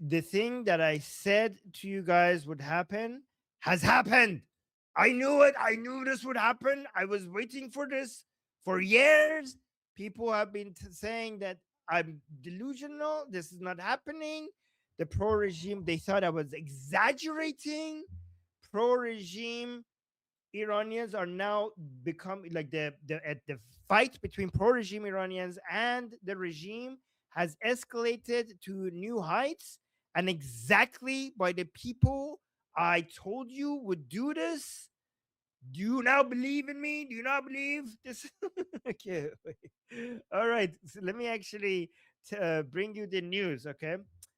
the thing that I said to you guys would happen has happened. I knew it. I knew this would happen. I was waiting for this for years. People have been saying that I'm delusional. This is not happening. The pro regime, they thought I was exaggerating. Pro regime Iranians are now becoming like the fight between pro regime Iranians and the regime has escalated to new heights, and exactly by the people I told you would do this. Do you now believe in me? Do you now believe this? Okay, wait. All right. So let me actually bring you the news. Okay,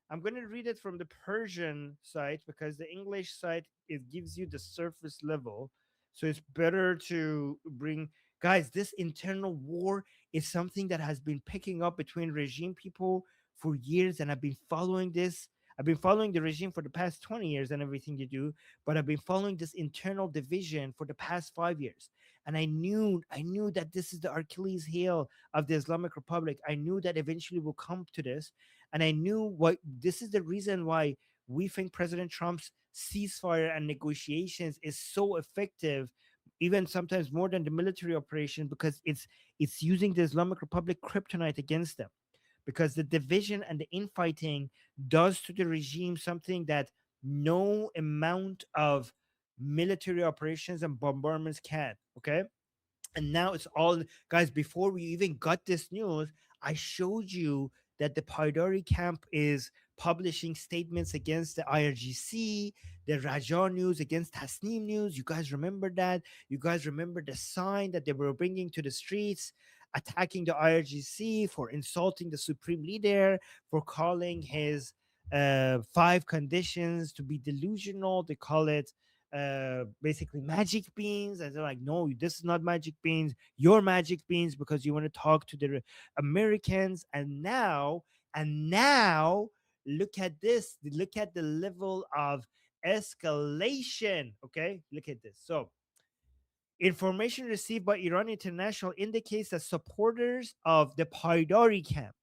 I'm going to read it from the Persian site because the English site it gives you the surface level, so it's better to bring. Guys, this internal war is something that has been picking up between regime people for years, and I've been following this. I've been following the regime for the past 20 years and everything you do, but I've been following this internal division for the past 5 years. And I knew that this is the Achilles heel of the Islamic Republic. I knew that eventually we'll come to this. And I knew what this is the reason why we think President Trump's ceasefire and negotiations is so effective, even sometimes more than the military operation, because it's using the Islamic Republic kryptonite against them. Because the division and the infighting does to the regime something that no amount of military operations and bombardments can. Okay. And now it's all, guys, before we even got this news, I showed you that the Paydari camp is publishing statements against the IRGC, the Raja news against Tasneem news. You guys remember that? You guys remember the sign that they were bringing to the streets, attacking the IRGC for insulting the supreme leader, for calling his five conditions to be delusional. They call it basically magic beans, and they're like, no, this is not magic beans, you're magic beans because you want to talk to the Americans. And now look at this, look at the level of escalation. Okay, look at this. So information received by Iran International indicates that supporters of the Paydari camp,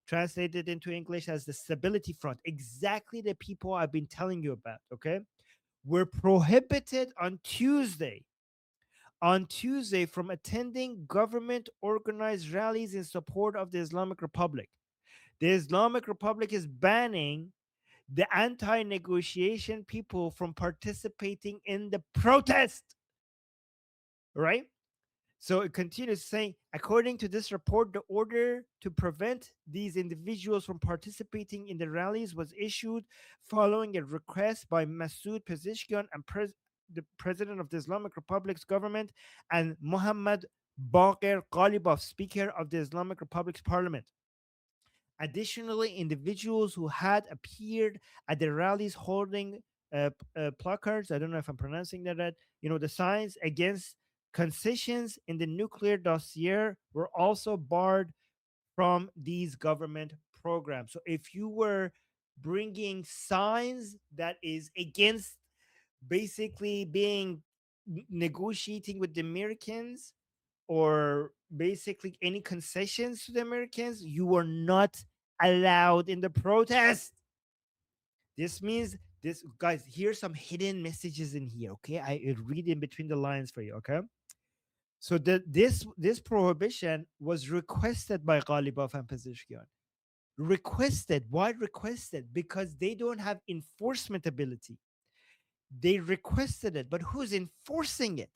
translated into English as the Stability Front, exactly the people I've been telling you about, okay, were prohibited on Tuesday from attending government organized rallies in support of the Islamic Republic. The Islamic Republic is banning the anti negotiation people from participating in the protest, right? So it continues saying, according to this report, the order to prevent these individuals from participating in the rallies was issued following a request by Masoud Pezeshkian and the president of the Islamic Republic's government, and Mohammad Baqir Ghalibaf, speaker of the Islamic Republic's parliament. Additionally, individuals who had appeared at the rallies holding placards, I don't know if I'm pronouncing that right, the signs against concessions in the nuclear dossier, were also barred from these government programs. So if you were bringing signs that is against basically being negotiating with the Americans, or basically any concessions to the Americans, you were not allowed in the protest. This means this, guys. Here's some hidden messages in here. Okay, I read in between the lines for you. Okay, so this prohibition was requested by Ghalibaf and Pezeshkian. Requested. Why requested? Because they don't have enforcement ability. They requested it, but who's enforcing it?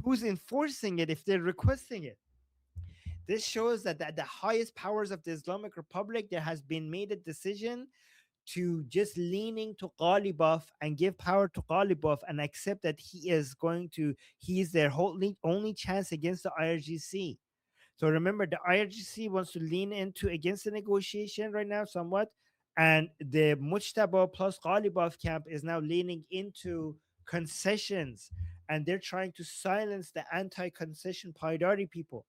Who's enforcing it if they're requesting it? This shows that at the highest powers of the Islamic Republic, there has been made a decision to just leaning to Ghalibaf and give power to Ghalibaf and accept that he is their only chance against the IRGC. So remember, the IRGC wants to lean into against the negotiation right now somewhat, and the Mujtaba plus Ghalibaf camp is now leaning into concessions, and they're trying to silence the anti-concession Paydari people.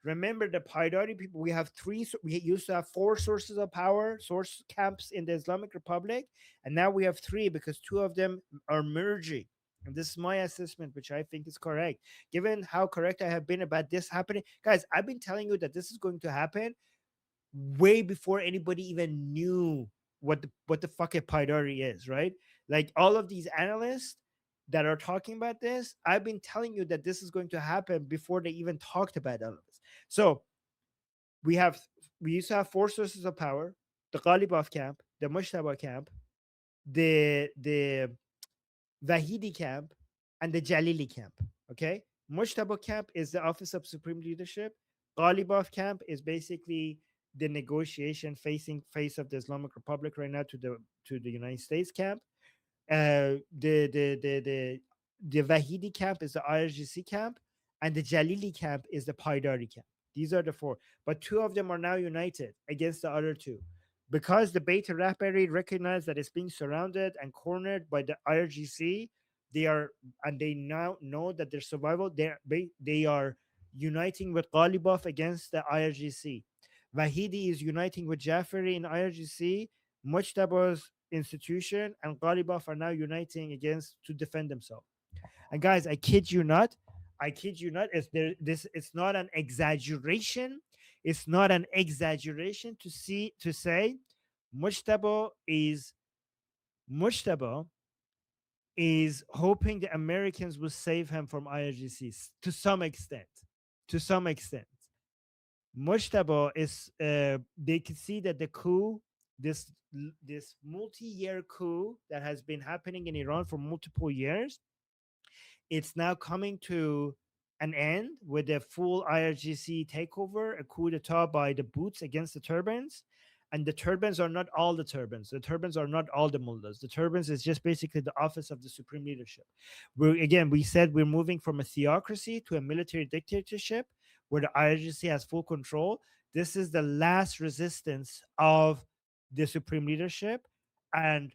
Remember, the Paydari people, we have three, we used to have four sources of power, source camps in the Islamic Republic, and now we have three because two of them are merging. And this is my assessment, which I think is correct. Given how correct I have been about this happening, guys, I've been telling you that this is going to happen way before anybody even knew what the fuck a Paydari is, right? Like all of these analysts that are talking about this, I've been telling you that this is going to happen before they even talked about all of this. So we have we used to have four sources of power: the Ghalibaf camp, the Mushtaba camp, the Vahidi camp, and the Jalili camp. Okay, Mushtaba camp is the office of supreme leadership. Ghalibaf camp is basically the negotiation facing face of the Islamic Republic right now to the United States camp. The Vahidi camp is the IRGC camp, and the Jalili camp is the Paydari camp. These are the four, but two of them are now united against the other two, because the Beta Rapari recognize that it's being surrounded and cornered by the IRGC. They are, and they now know that their survival. They are uniting with Ghalibaf against the IRGC. Vahidi is uniting with Jafari in IRGC. Mujtaba's institution and Ghalibaf are now uniting against to defend themselves. And guys, I kid you not, I kid you not, it's not an exaggeration. It's not an exaggeration to say Mujtaba is Mujtaba is hoping the Americans will save him from IRGCs to some extent. To some extent. Mujtaba is they can see that the coup, this this multi-year coup that has been happening in Iran for multiple years, it's now coming to an end with a full IRGC takeover, a coup d'etat by the Boots against the Turbans. And the Turbans are not all the Turbans. The Turbans are not all the mullahs. The Turbans is just basically the office of the supreme leadership. We said we're moving from a theocracy to a military dictatorship where the IRGC has full control. This is the last resistance of the supreme leadership. And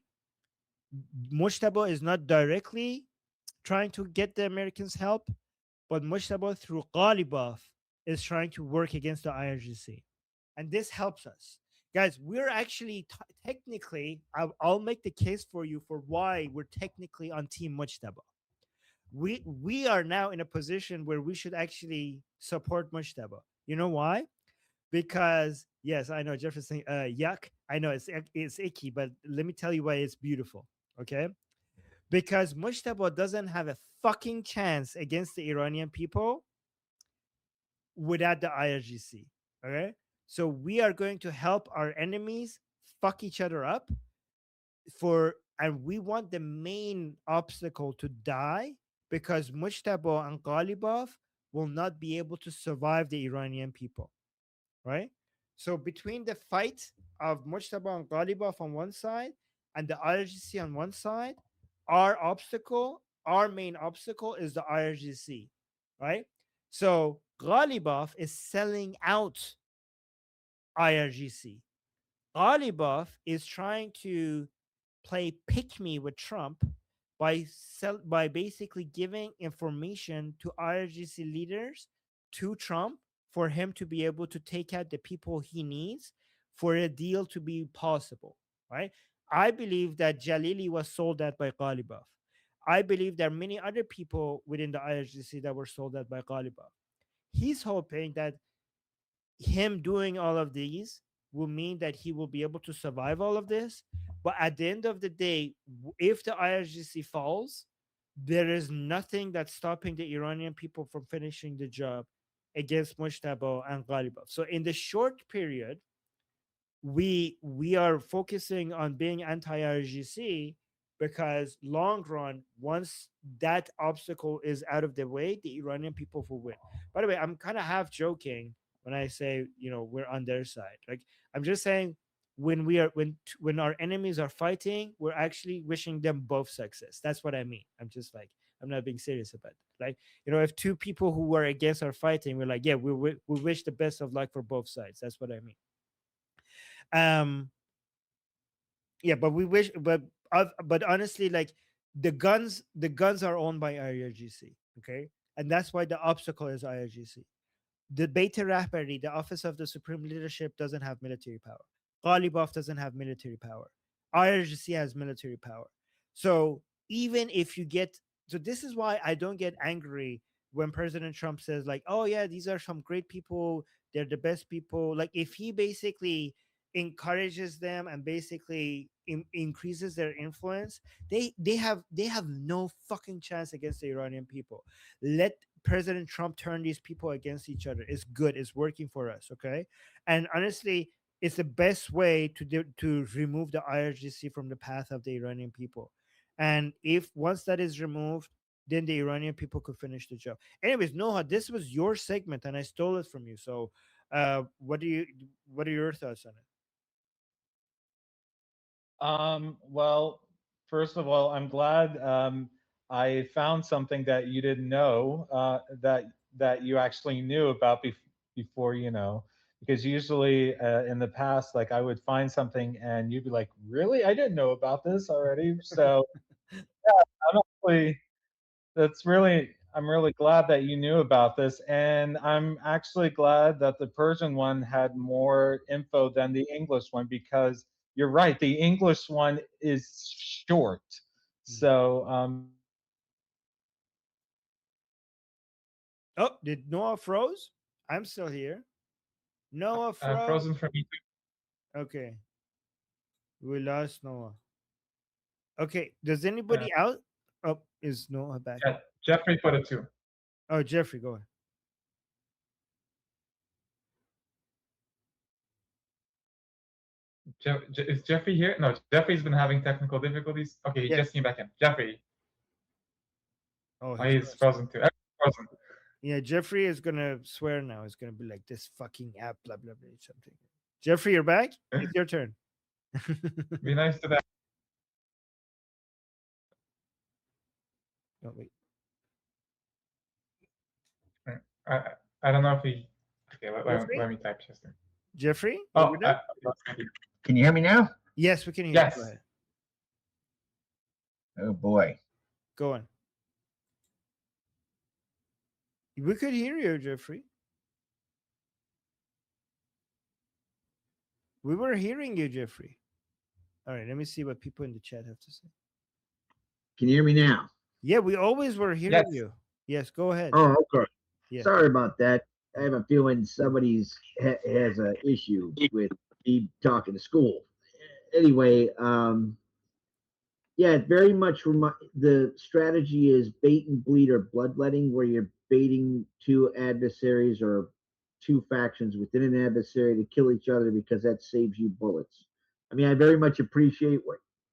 Mujtaba is not directly trying to get the Americans' help, but Mujtaba through Ghalibaf is trying to work against the IRGC. And this helps us. Guys, we're actually technically, I'll make the case for you for why we're technically on Team Mujtaba. We are now in a position where we should actually support Mujtaba. You know why? Because yes, I know Jefferson. Yuck. I know it's icky, but let me tell you why it's beautiful. Okay, because Mujtaba doesn't have a fucking chance against the Iranian people without the IRGC. Okay, so we are going to help our enemies fuck each other up and we want the main obstacle to die because Mujtaba and Ghalibaf will not be able to survive the Iranian people, right? So between the fight of Mujtaba and Ghalibaf on one side and the IRGC on one side, our main obstacle is the IRGC, right? So Ghalibaf is selling out IRGC. Ghalibaf is trying to play pick me with Trump by basically giving information to IRGC leaders to Trump for him to be able to take out the people he needs for a deal to be possible, right? I believe that Jalili was sold out by Ghalibaf. I believe there are many other people within the IRGC that were sold out by Ghalibaf. He's hoping that him doing all of these will mean that he will be able to survive all of this. But at the end of the day, if the IRGC falls, there is nothing that's stopping the Iranian people from finishing the job against Mujtaba and Ghalibaf. So in the short period, we are focusing on being anti-IRGC because long run, once that obstacle is out of the way, the Iranian people will win. By the way, I'm kind of half joking when I say we're on their side. Like I'm just saying when our enemies are fighting, we're actually wishing them both success. That's what I mean. I'm not being serious about it. Like if two people who were against are fighting, we're like, yeah, we wish the best of luck for both sides. That's what I mean. Um, yeah, but we wish, but honestly, like the guns are owned by IRGC, okay, and that's why the obstacle is IRGC. The Beit Rahbari, the office of the supreme leadership, doesn't have military power. Ghalibaf doesn't have military power. IRGC has military power. So even if you get, so this is why I don't get angry when President Trump says like, oh yeah, these are some great people, they're the best people. Like if he basically encourages them and basically increases their influence, they have no fucking chance against the Iranian people. Let President Trump turn these people against each other. It's good. It's working for us. Okay, and honestly, it's the best way to remove the IRGC from the path of the Iranian people. And if once that is removed, then the Iranian people could finish the job. Anyways, Noah, this was your segment, and I stole it from you. So, what are your thoughts on it? Well, first of all, I'm glad I found something that you didn't know that you actually knew about before, because usually in the past, like I would find something and you'd be like, "Really? I didn't know about this already." So I'm actually that's really I'm really glad that you knew about this, and I'm actually glad that the Persian one had more info than the English one because you're right, the English one is short. Mhm. So Oh, did Noah froze? I'm still here. Noah froze. Frozen for me. Okay, we lost Noah. Okay, does Uh, anybody out? Oh, is Noah back? Jeffrey put it too. Oh, Jeffrey, go ahead. Is Jeffrey here? No, Jeffrey's been having technical difficulties. Okay, he just Yes. came back in. Jeffrey, Oh, oh, he he's froze. frozen too. Everyone's frozen. Yeah, Jeffrey is gonna swear now. It's gonna be like this fucking app, blah blah blah, something. Jeffrey, you're back. It's your turn. Be nice to that. Oh wait, I I don't know if he. Okay, Jeffrey. let me type just. Jeffrey, are we Oh, there? Can you hear me now? Yes, we can hear you. Go yes. ahead. Oh boy. Go on. We could hear you, Jeffrey. We were hearing you, Jeffrey. All right, let me see what people in the chat have to say. Can you hear me now? Yeah, we always were hearing Yes. you. Yes, go ahead. Oh, okay. Yeah. Sorry about that. I have a feeling somebody's has a issue with me talking to school. Anyway, yeah, it very much the strategy is bait and bleed or bloodletting, where you're baiting two adversaries or two factions within an adversary to kill each other because that saves you bullets. I mean, I very much appreciate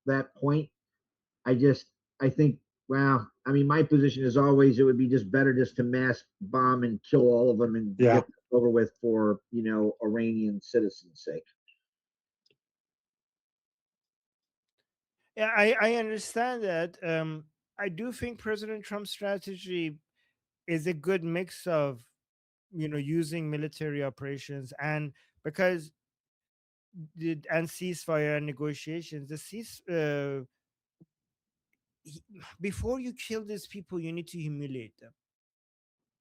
that point. I just I think well, I mean, my position is always it would be just better just to mass bomb and kill all of them and Yeah. get over with for Iranian citizens' sake. Yeah, I understand that. I do think President Trump's strategy is a good mix of, using military operations and because and ceasefire and negotiations. Before you kill these people, you need to humiliate them.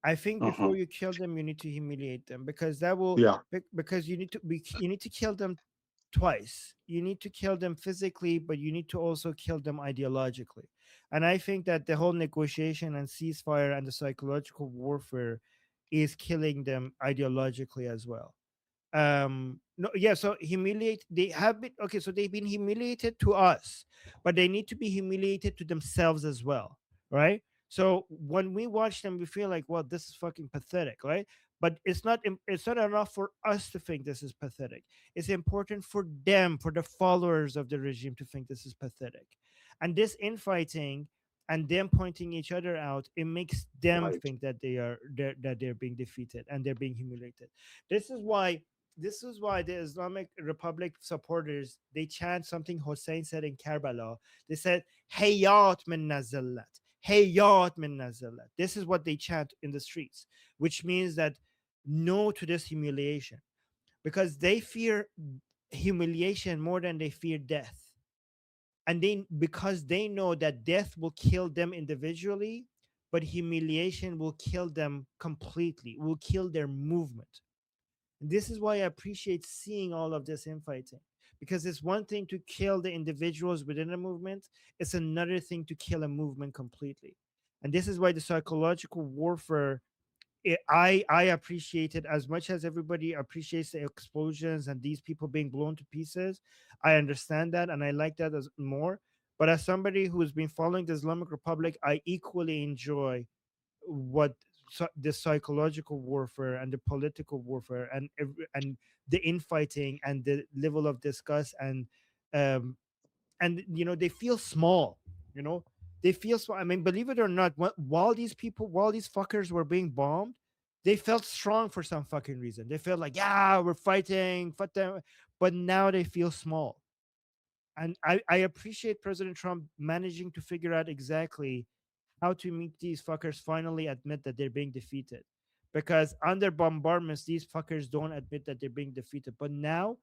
I think Uh-huh. before you kill them, you need to humiliate them because that will Yeah. because you need to kill them twice. You need to kill them physically, but you need to also kill them ideologically. And I think that the whole negotiation and ceasefire and the psychological warfare is killing them ideologically as well. No, yeah, so humiliate they have been okay, so they've been humiliated to us, but they need to be humiliated to themselves as well, right? So when we watch them we feel like, well, this is fucking pathetic, right? But it's not enough for us to think this is pathetic. It's important for them, for the followers of the regime, to think this is pathetic. And this infighting and them pointing each other out, it makes them Right. think that they're being defeated and they're being humiliated. This is why the Islamic Republic supporters, they chant something Hussein said in Karbala. They said Hayat min nazallat. Hayat min nazallat. This is what they chant in the streets, which means that no to this humiliation, because they fear humiliation more than they fear death. And because they know that death will kill them individually, but humiliation will kill them completely, will kill their movement. This is why I appreciate seeing all of this infighting, because it's one thing to kill the individuals within a movement, it's another thing to kill a movement completely. And this is why the psychological warfare I appreciate it as much as everybody appreciates the explosions and these people being blown to pieces. I understand that and I like that as more. But as somebody who's been following the Islamic Republic, I equally enjoy what the psychological warfare and the political warfare and the infighting and the level of disgust um and they feel small, you know they feel small. I mean, believe it or not, while these fuckers were being bombed, they felt strong for some fucking reason. They felt like, yeah, we're fighting, fuck them. But now they feel small. And I appreciate President Trump managing to figure out exactly how to make these fuckers finally admit that they're being defeated. Because under bombardments, these fuckers don't admit that they're being defeated. But now,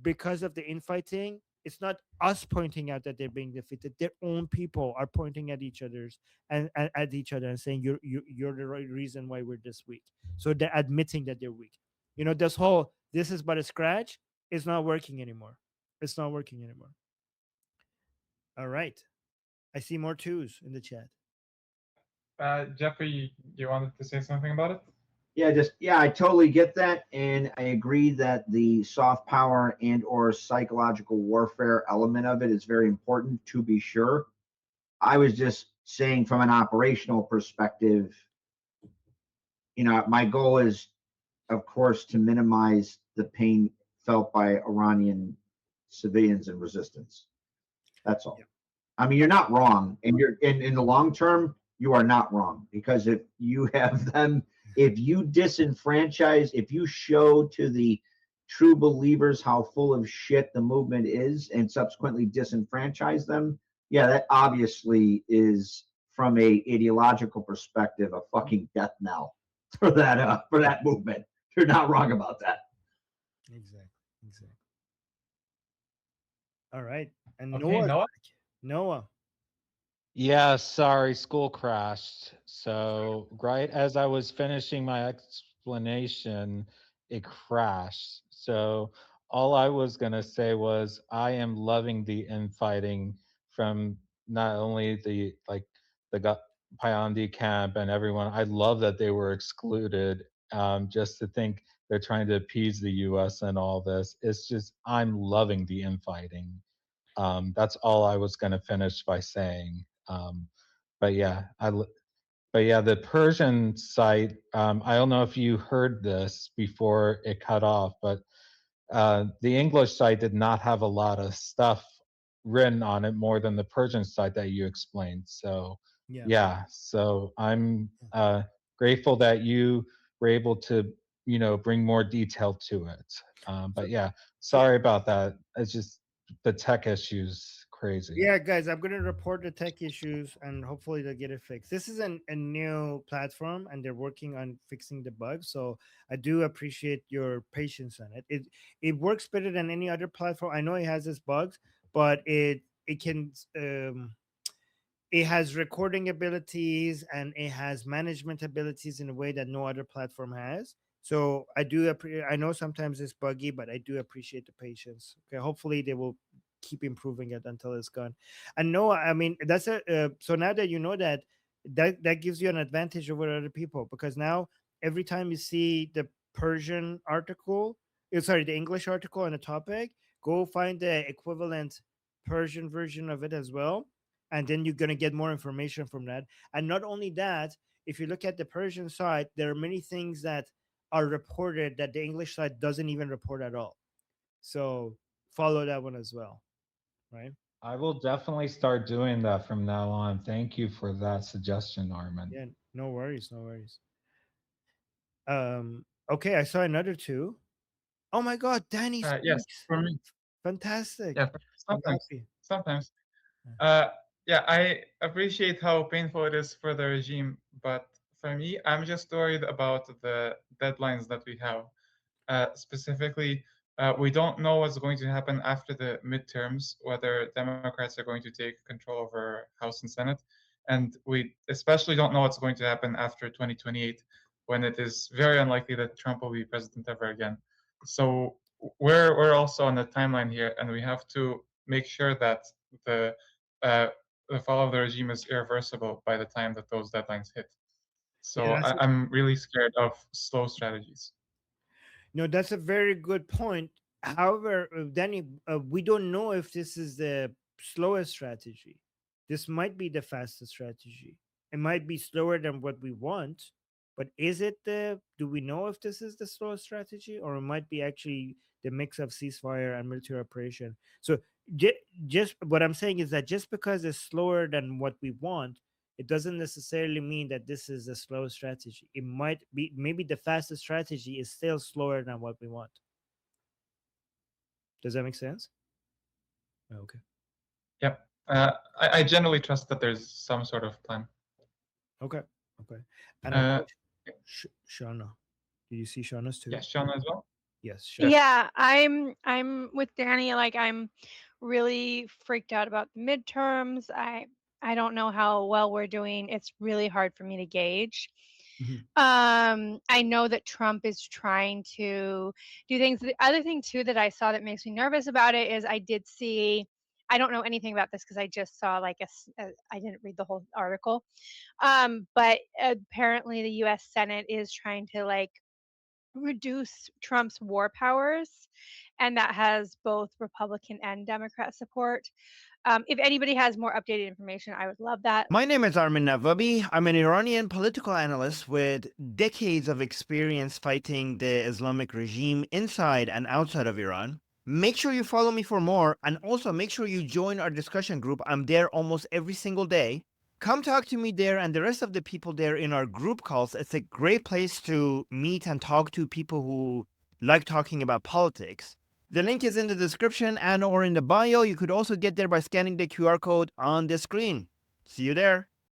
because of the infighting, it's not us pointing out that they're being defeated. Their own people are pointing at each other's and at each other and saying you're the right reason why we're this weak. So they're admitting that they're weak. This whole this is but a scratch is not working anymore. It's not working anymore. All right. I see more twos in the chat. Jeffrey, you wanted to say something about it? Yeah, I totally get that, and I agree that the soft power and or psychological warfare element of it is very important, to be sure. I was just saying from an operational perspective, my goal is, of course, to minimize the pain felt by Iranian civilians and resistance. That's all. Yeah. I mean, you're not wrong, and you're in the long term, you are not wrong, because if you have them, if you disenfranchise, if you show to the true believers how full of shit the movement is, and subsequently disenfranchise them, yeah, that obviously is, from a ideological perspective, a fucking death knell for that movement. You're not wrong about that. Exactly. All right. And Okay, Noah? Noah. Yeah, sorry, school crashed. So, right as I was finishing my explanation, it crashed. So, all I was going to say was I am loving the infighting from not only the Payandi camp and everyone. I love that they were excluded. Just to think they're trying to appease the US and all this. It's just, I'm loving the infighting. That's all I was going to finish by saying. But yeah, the Persian site. I don't know if you heard this before it cut off, but the English site did not have a lot of stuff written on it more than the Persian site that you explained. So Yeah. so I'm grateful that you were able to bring more detail to it. But yeah, sorry about that. It's just the tech issues crazy. Yeah, guys, I'm gonna report the tech issues and hopefully they'll get it fixed. This is a new platform and they're working on fixing the bugs. So I do appreciate your patience on it. It works better than any other platform. I know it has its bugs, but it can it has recording abilities and it has management abilities in a way that no other platform has. So I know sometimes it's buggy, but I do appreciate the patience. Okay, hopefully they will keep improving it until it's gone. And no, I mean that's so now that you know that gives you an advantage over other people, because now every time you see the Persian article, sorry, the English article on a topic, go find the equivalent Persian version of it as well, and then you're going to get more information from that. And not only that, if you look at the Persian side, there are many things that are reported that the English side doesn't even report at all. So follow that one as well, right? I will definitely start doing that from now on. Thank you for that suggestion, Armin. Yeah, no worries. Okay, I saw another two. Oh my god, Danny Yes, speaks. for me. Fantastic. Yeah, I'm sometimes. happy. Sometimes. Yeah, I appreciate how painful it is for the regime, but for me, I'm just worried about the deadlines that we have. Specifically, we don't know what's going to happen after the midterms, whether Democrats are going to take control over House and Senate, and we especially don't know what's going to happen after 2028, when it is very unlikely that Trump will be president ever again. So we're also on the timeline here, and we have to make sure that the uh, the fall of the regime is irreversible by the time that those deadlines hit. So Yeah, I'm really scared of slow strategies. no, that's a very good point. However, Danny, we don't know if this is the slowest strategy. This might be the fastest strategy. It might be slower than what we want, but is it the? Do we know if this is the slowest strategy, or it might be actually the mix of ceasefire and military operation? So, just what I'm saying is that just because it's slower than what we want, it doesn't necessarily mean that this is a slow strategy. It might be, maybe the fastest strategy is still slower than what we want. Does that make sense? Okay. Yep. I generally trust that there's some sort of plan. Okay. Okay. And Uh, Shauna, do you see Shauna's too? yeah, Sean as well. Yes. Shauna. Yeah, I'm with Danny. Like, I'm really freaked out about the midterms. I don't know how well we're doing. It's really hard for me to gauge. Mhm. I know that Trump is trying to do things. The other thing too that I saw that makes me nervous about it is I did see. I don't know anything about this because I just saw like I didn't read the whole article. But apparently the U.S. Senate is trying to like reduce Trump's war powers, and that has both Republican and Democrat support. If anybody has more updated information, I would love that. My name is Armin Navabi. I'm an Iranian political analyst with decades of experience fighting the Islamic regime inside and outside of Iran. Make sure you follow me for more, and also make sure you join our discussion group. I'm there almost every single day. Come talk to me there and the rest of the people there in our group calls. It's a great place to meet and talk to people who like talking about politics. The link is in the description and or in the bio. You could also get there by scanning the QR code on the screen. See you there.